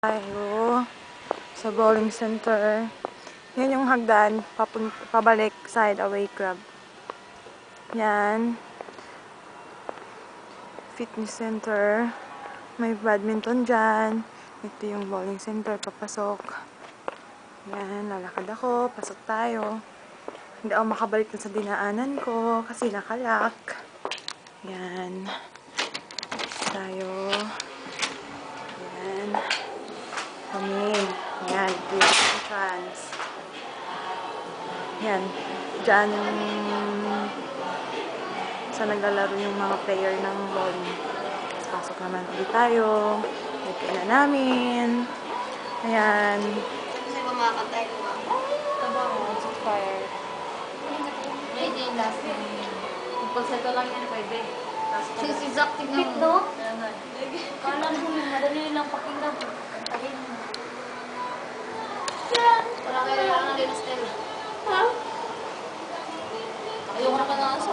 Tayo sa bowling center. Yan yung hagdan pabalik side away club. Yan. Fitness center. May badminton dyan. Ito yung bowling center. Papasok. Yan. Lalakad ako. Pasok tayo. Hindi ako makabalik na sa dinaanan ko kasi nakalak. Yan. Tayo. Yan. Kami. Yan. Please entrance. Yan. Diyan sa naglalaro yung mga player ng bowling. Pasok naman ulit tayo. Ito na namin. Ayan. Kasi kumakantay ko ba? Taba mo. It's expired. May day last year. Pagsato lang yan, pwede. Si Zach, tignan mo. Kala mo, madali lang pakinggan. Kantahin mo. Wala kayo lang na rin, Stella. Ayoko na ka na sa